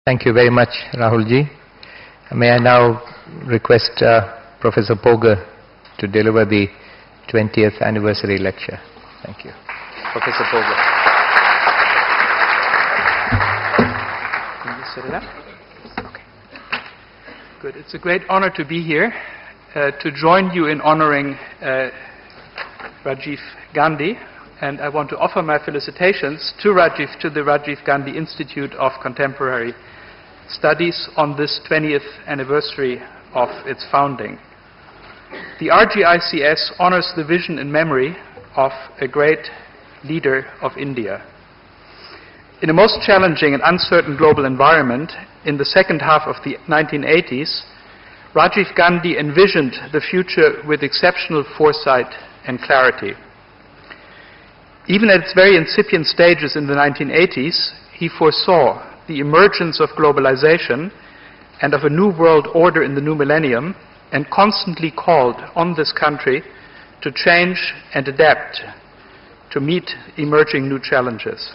Thank you very much, Rahulji. May I now request Professor Pogge to deliver the 20th anniversary lecture. Thank you. Professor Pogge. Can you set it up? Okay. Good. It's a great honor to be here, to join you in honoring Rajiv Gandhi. And I want to offer my felicitations to the Rajiv Gandhi Institute of Contemporary Studies on this 20th anniversary of its founding. The RGICS honors the vision and memory of a great leader of India. In a most challenging and uncertain global environment, in the second half of the 1980s, Rajiv Gandhi envisioned the future with exceptional foresight and clarity. Even at its very incipient stages in the 1980s, he foresaw the emergence of globalization and of a new world order in the new millennium, and constantly called on this country to change and adapt to meet emerging new challenges.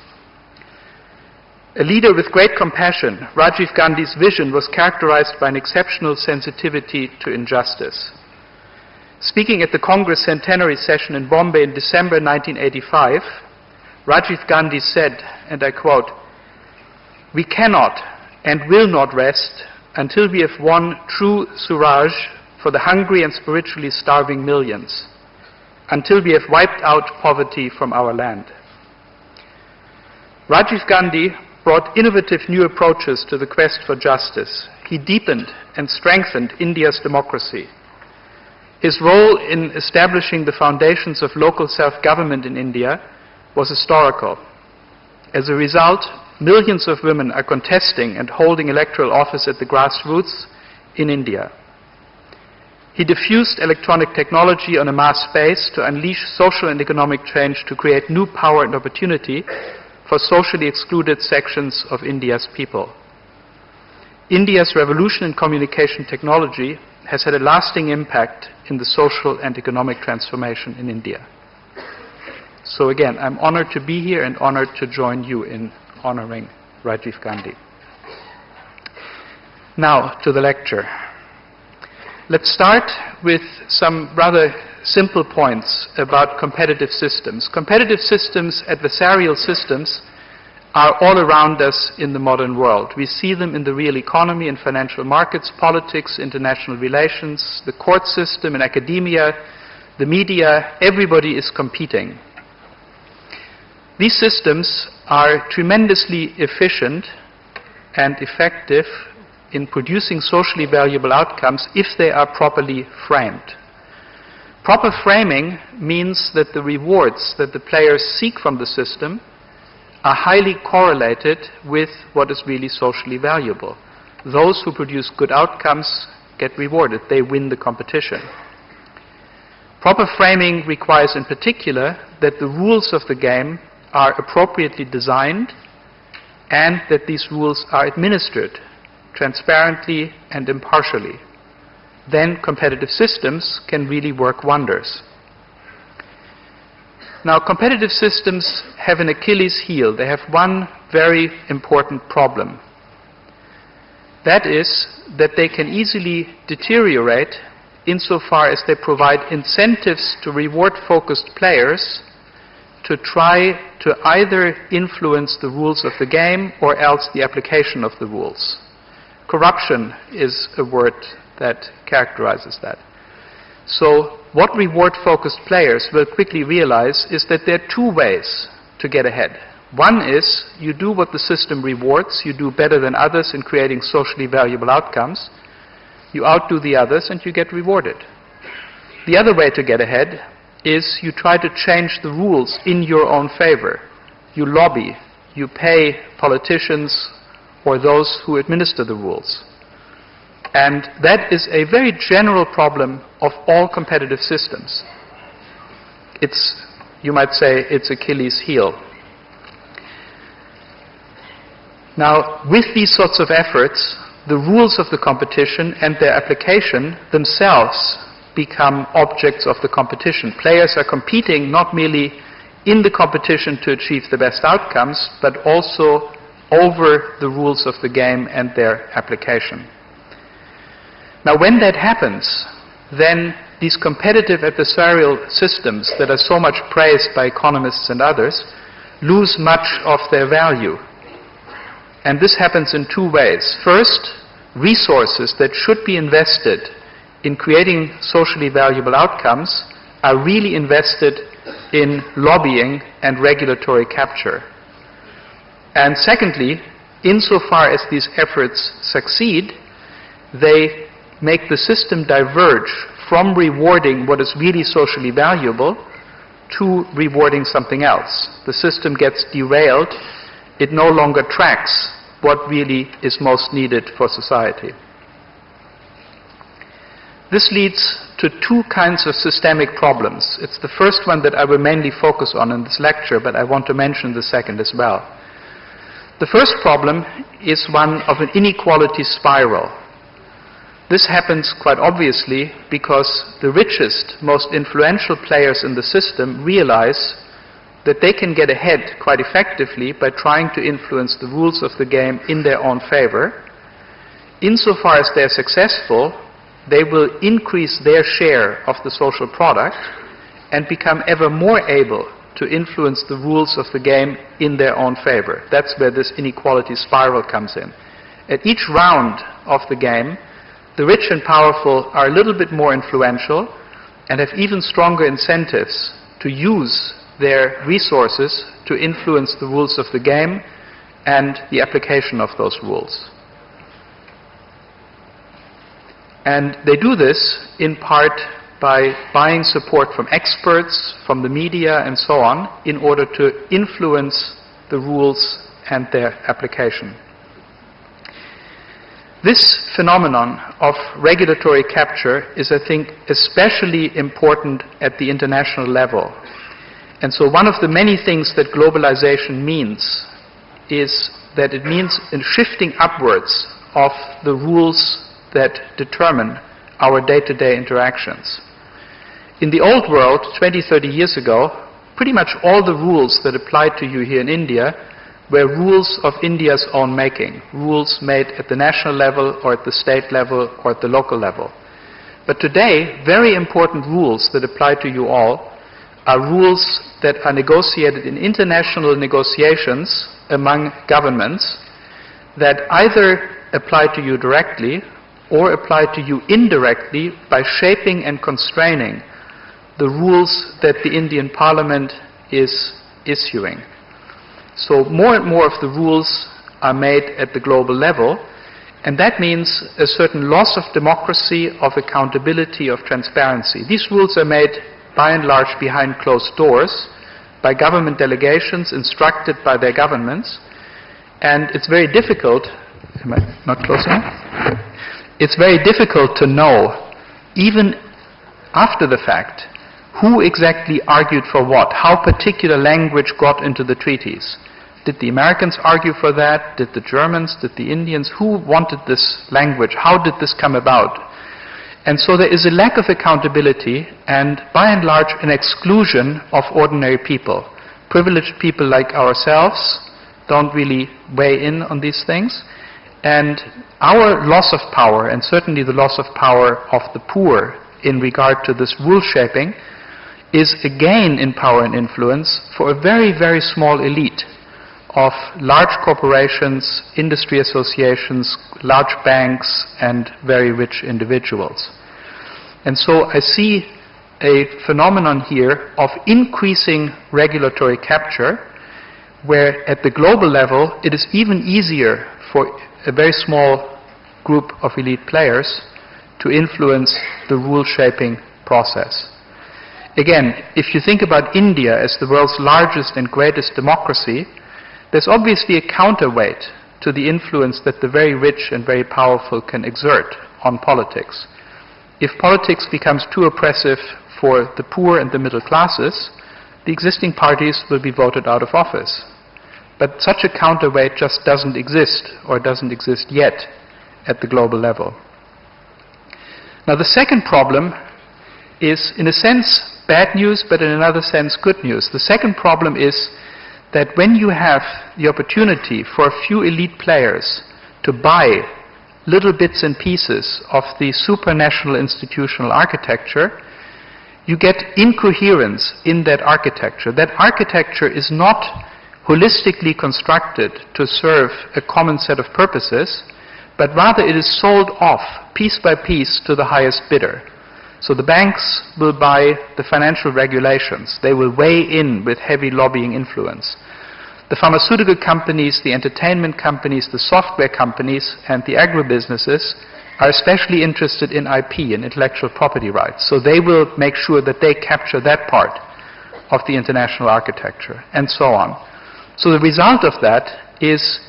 A leader with great compassion, Rajiv Gandhi's vision was characterized by an exceptional sensitivity to injustice. Speaking at the Congress Centenary Session in Bombay in December 1985, Rajiv Gandhi said, and I quote, "We cannot and will not rest until we have won true Suraj for the hungry and spiritually starving millions, until we have wiped out poverty from our land." Rajiv Gandhi brought innovative new approaches to the quest for justice. He deepened and strengthened India's democracy. His role in establishing the foundations of local self-government in India was historical. As a result, millions of women are contesting and holding electoral office at the grassroots in India. He diffused electronic technology on a mass space to unleash social and economic change, to create new power and opportunity for socially excluded sections of India's people. India's revolution in communication technology has had a lasting impact in the social and economic transformation in India. So again, I'm honored to be here and honored to join you in honoring Rajiv Gandhi. Now to the lecture. Let's start with some rather simple points about competitive systems. Competitive systems, adversarial systems, are all around us in the modern world. We see them in the real economy and financial markets, politics, international relations, the court system, in academia, the media. Everybody is competing. These systems are tremendously efficient and effective in producing socially valuable outcomes if they are properly framed. Proper framing means that the rewards that the players seek from the system are highly correlated with what is really socially valuable. Those who produce good outcomes get rewarded. They win the competition. Proper framing requires in particular that the rules of the game are appropriately designed and that these rules are administered transparently and impartially. Then competitive systems can really work wonders. Now, competitive systems have an Achilles heel. They have one very important problem. That is that they can easily deteriorate insofar as they provide incentives to reward-focused players to try to either influence the rules of the game or else the application of the rules. Corruption is a word that characterizes that. So what reward-focused players will quickly realize is that there are two ways to get ahead. One is you do what the system rewards, you do better than others in creating socially valuable outcomes, you outdo the others and you get rewarded. The other way to get ahead is you try to change the rules in your own favor. You lobby, you pay politicians or those who administer the rules. And that is a very general problem of all competitive systems. It's, you might say, it's Achilles' heel. Now, with these sorts of efforts, the rules of the competition and their application themselves become objects of the competition. Players are competing not merely in the competition to achieve the best outcomes, but also over the rules of the game and their application. Now, when that happens, then these competitive adversarial systems that are so much praised by economists and others lose much of their value. And this happens in two ways. First, resources that should be invested in creating socially valuable outcomes are really invested in lobbying and regulatory capture. And secondly, insofar as these efforts succeed, they make the system diverge from rewarding what is really socially valuable to rewarding something else. The system gets derailed. It no longer tracks what really is most needed for society. This leads to two kinds of systemic problems. It's the first one that I will mainly focus on in this lecture, but I want to mention the second as well. The first problem is one of an inequality spiral. This happens quite obviously because the richest, most influential players in the system realize that they can get ahead quite effectively by trying to influence the rules of the game in their own favor. Insofar as they're successful, they will increase their share of the social product and become ever more able to influence the rules of the game in their own favor. That's where this inequality spiral comes in. At each round of the game, the rich and powerful are a little bit more influential and have even stronger incentives to use their resources to influence the rules of the game and the application of those rules. And they do this in part by buying support from experts, from the media, and so on, in order to influence the rules and their application. This phenomenon of regulatory capture is, I think, especially important at the international level. And so one of the many things that globalization means is that it means a shifting upwards of the rules that determine our day-to-day interactions. In the old world, 20, 30 years ago, pretty much all the rules that applied to you here in India were rules of India's own making, rules made at the national level or at the state level or at the local level. But today, very important rules that apply to you all are rules that are negotiated in international negotiations among governments that either apply to you directly or apply to you indirectly by shaping and constraining the rules that the Indian Parliament is issuing. So more and more of the rules are made at the global level, and that means a certain loss of democracy, of accountability, of transparency. These rules are made by and large behind closed doors by government delegations instructed by their governments, and it's very difficult, am I not close enough? It's very difficult to know, even after the fact, who exactly argued for what, how particular language got into the treaties. Did the Americans argue for that? Did the Germans? Did the Indians? Who wanted this language? How did this come about? And so there is a lack of accountability and, by and large, an exclusion of ordinary people. Privileged people like ourselves don't really weigh in on these things. And our loss of power, and certainly the loss of power of the poor in regard to this rule shaping, is a gain in power and influence for a very, very small elite of large corporations, industry associations, large banks, and very rich individuals. And so I see a phenomenon here of increasing regulatory capture, where at the global level it is even easier for a very small group of elite players to influence the rule-shaping process. Again, if you think about India as the world's largest and greatest democracy, there's obviously a counterweight to the influence that the very rich and very powerful can exert on politics. If politics becomes too oppressive for the poor and the middle classes, the existing parties will be voted out of office. But such a counterweight just doesn't exist, or doesn't exist yet, at the global level. Now, the second problem is, in a sense, bad news, but in another sense, good news. The second problem is that when you have the opportunity for a few elite players to buy little bits and pieces of the supranational institutional architecture, you get incoherence in that architecture. That architecture is not holistically constructed to serve a common set of purposes, but rather it is sold off piece by piece to the highest bidder. So the banks will buy the financial regulations. They will weigh in with heavy lobbying influence. The pharmaceutical companies, the entertainment companies, the software companies, and the agribusinesses are especially interested in IP and intellectual property rights. So they will make sure that they capture that part of the international architecture, and so on. So the result of that is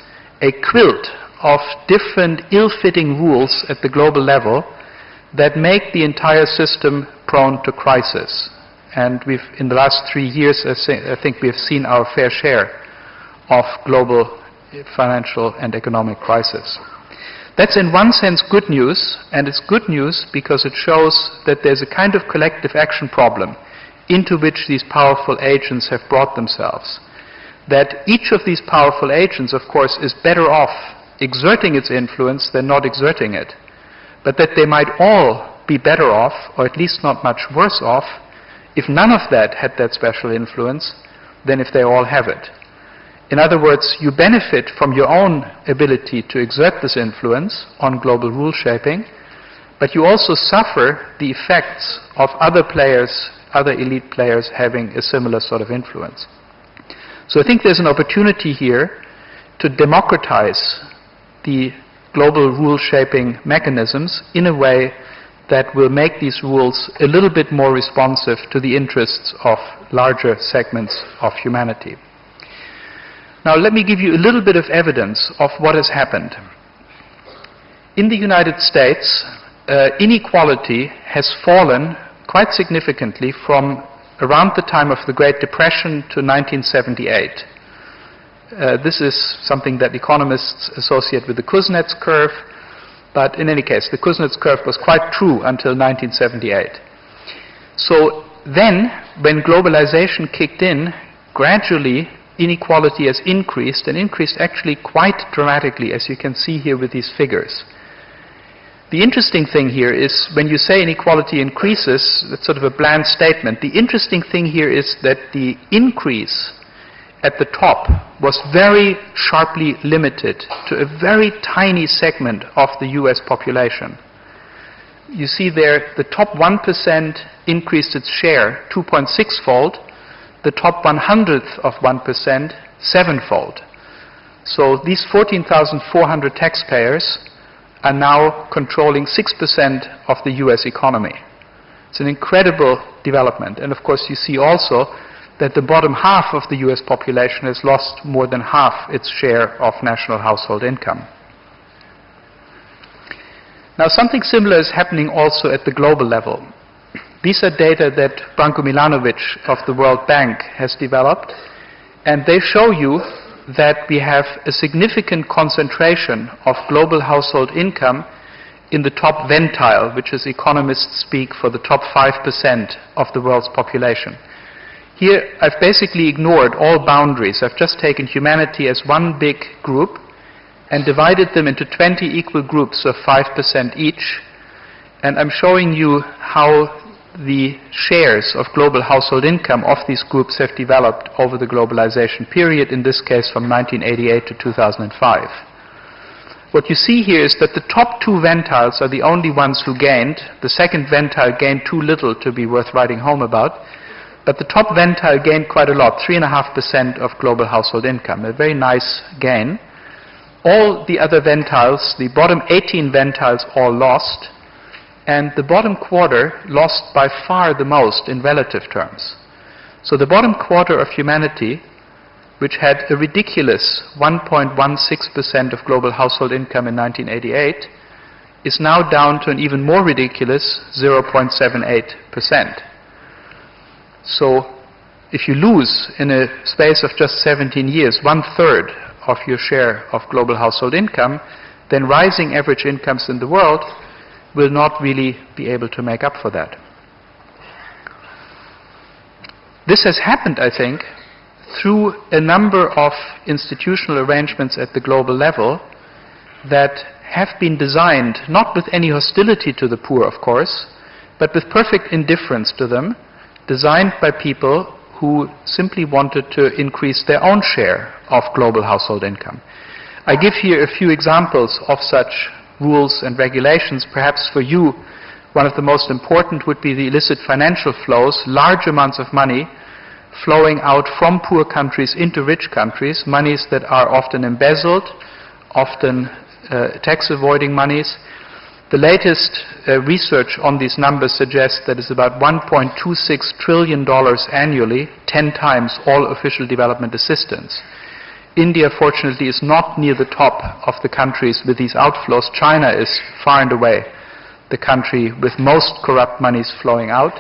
a quilt of different ill-fitting rules at the global level that make the entire system prone to crisis. And in the last 3 years, I think we have seen our fair share of global financial and economic crisis. That's in one sense good news, and it's good news because it shows that there's a kind of collective action problem into which these powerful agents have brought themselves. That each of these powerful agents, of course, is better off exerting its influence than not exerting it, but that they might all be better off, or at least not much worse off, if none of that had that special influence than if they all have it. In other words, you benefit from your own ability to exert this influence on global rule shaping, but you also suffer the effects of other players, other elite players having a similar sort of influence. So I think there's an opportunity here to democratize the global rule shaping mechanisms in a way that will make these rules a little bit more responsive to the interests of larger segments of humanity. Now let me give you a little bit of evidence of what has happened. In the United States, inequality has fallen quite significantly from around the time of the Great Depression to 1978. This is something that economists associate with the Kuznets curve, but in any case, the Kuznets curve was quite true until 1978. So then, when globalization kicked in, gradually inequality has increased, and increased actually quite dramatically, as you can see here with these figures. The interesting thing here is when you say inequality increases, that's sort of a bland statement. The interesting thing here is that the increase at the top was very sharply limited to a very tiny segment of the US population. You see there the top 1% increased its share 2.6-fold, the top 100th of 1% 7-fold. So these 14,400 taxpayers are now controlling 6% of the US economy. It's an incredible development. And of course you see also that the bottom half of the US population has lost more than half its share of national household income. Now something similar is happening also at the global level. These are data that Branko Milanovic of the World Bank has developed, and they show you that we have a significant concentration of global household income in the top ventile, which is economists speak for the top 5% of the world's population. Here I've basically ignored all boundaries. I've just taken humanity as one big group and divided them into 20 equal groups of 5% each, and I'm showing you how the shares of global household income of these groups have developed over the globalization period, in this case from 1988 to 2005. What you see here is that the top two ventiles are the only ones who gained. The second ventile gained too little to be worth writing home about, but the top ventile gained quite a lot, 3.5% of global household income, a very nice gain. All the other ventiles, the bottom 18 ventiles, all lost, and the bottom quarter lost by far the most in relative terms. So the bottom quarter of humanity, which had a ridiculous 1.16% of global household income in 1988, is now down to an even more ridiculous 0.78%. So if you lose in a space of just 17 years 1/3 of your share of global household income, then rising average incomes in the world will not really be able to make up for that. This has happened, I think, through a number of institutional arrangements at the global level that have been designed, not with any hostility to the poor, of course, but with perfect indifference to them, designed by people who simply wanted to increase their own share of global household income. I give here a few examples of such rules and regulations. Perhaps for you, one of the most important would be the illicit financial flows, large amounts of money flowing out from poor countries into rich countries, monies that are often embezzled, often tax-avoiding monies. The latest research on these numbers suggests that it's about $1.26 trillion annually, 10 times all official development assistance. India, fortunately, is not near the top of the countries with these outflows. China is far and away the country with most corrupt monies flowing out.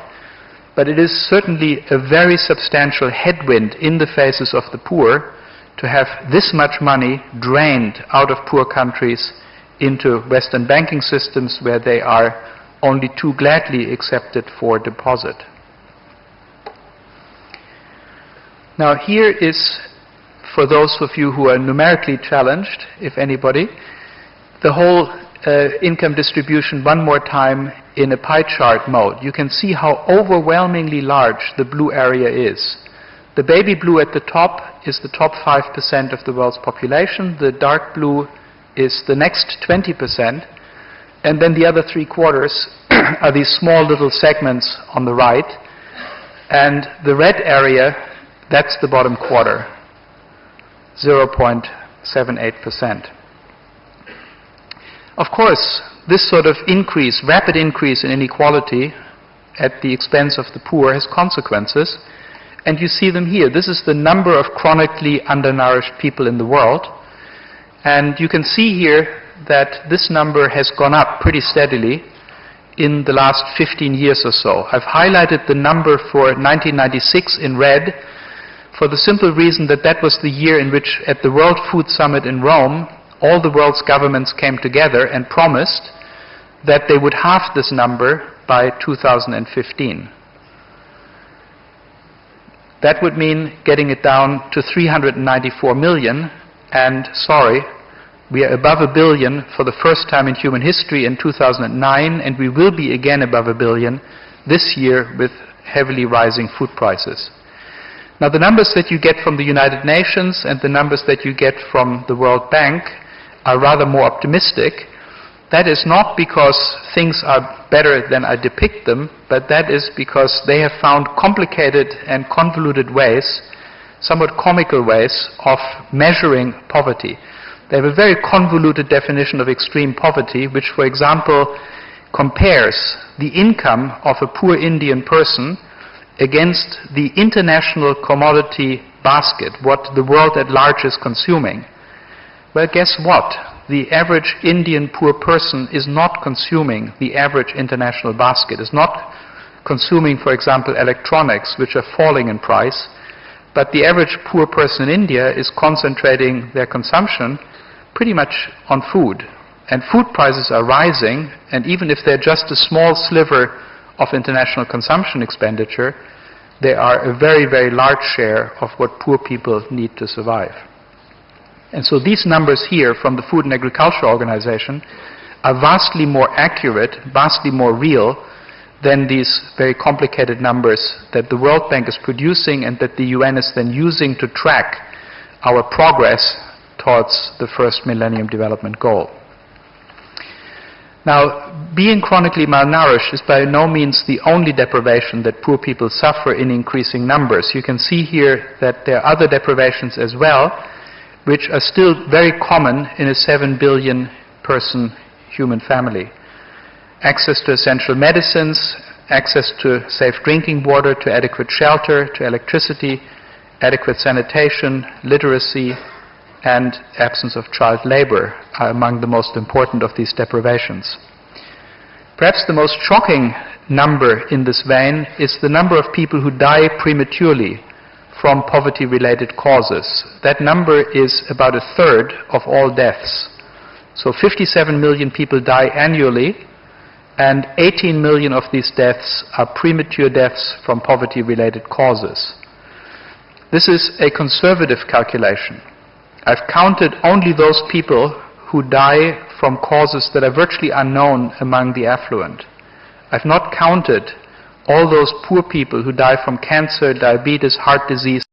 But it is certainly a very substantial headwind in the faces of the poor to have this much money drained out of poor countries into Western banking systems where they are only too gladly accepted for deposit. Now here is, for those of you who are numerically challenged, if anybody, the whole income distribution one more time in a pie chart mode. You can see how overwhelmingly large the blue area is. The baby blue at the top is the top 5% of the world's population. The dark blue is the next 20%. And then the other 3/4 are these small little segments on the right. And the red area, that's the bottom quarter, 0.78%. Of course, this sort of increase, rapid increase in inequality at the expense of the poor has consequences. And you see them here. This is the number of chronically undernourished people in the world. And you can see here that this number has gone up pretty steadily in the last 15 years or so. I've highlighted the number for 1996 in red for the simple reason that that was the year in which, at the World Food Summit in Rome, all the world's governments came together and promised that they would halve this number by 2015. That would mean getting it down to 394 million, and sorry, we are above 1 billion for the first time in human history in 2009, and we will be again above 1 billion this year with heavily rising food prices. Now, the numbers that you get from the United Nations and the numbers that you get from the World Bank are rather more optimistic. That is not because things are better than I depict them, but that is because they have found complicated and convoluted ways, somewhat comical ways, of measuring poverty. They have a very convoluted definition of extreme poverty, which, for example, compares the income of a poor Indian person against the international commodity basket, what the world at large is consuming. Well, guess what? The average Indian poor person is not consuming the average international basket, is not consuming, for example, electronics, which are falling in price, but the average poor person in India is concentrating their consumption pretty much on food. And food prices are rising, and even if they're just a small sliver of international consumption expenditure, they are a very, very large share of what poor people need to survive. And so these numbers here from the Food and Agriculture Organization are vastly more accurate, vastly more real than these very complicated numbers that the World Bank is producing and that the UN is then using to track our progress towards the first Millennium Development Goal. Now, being chronically malnourished is by no means the only deprivation that poor people suffer in increasing numbers. You can see here that there are other deprivations as well, which are still very common in a 7 billion person human family. Access to essential medicines, access to safe drinking water, to adequate shelter, to electricity, adequate sanitation, literacy, and absence of child labor are among the most important of these deprivations. Perhaps the most shocking number in this vein is the number of people who die prematurely from poverty-related causes. That number is about 1/3 of all deaths. So 57 million people die annually, and 18 million of these deaths are premature deaths from poverty-related causes. This is a conservative calculation. I've counted only those people who die from causes that are virtually unknown among the affluent. I've not counted all those poor people who die from cancer, diabetes, heart disease,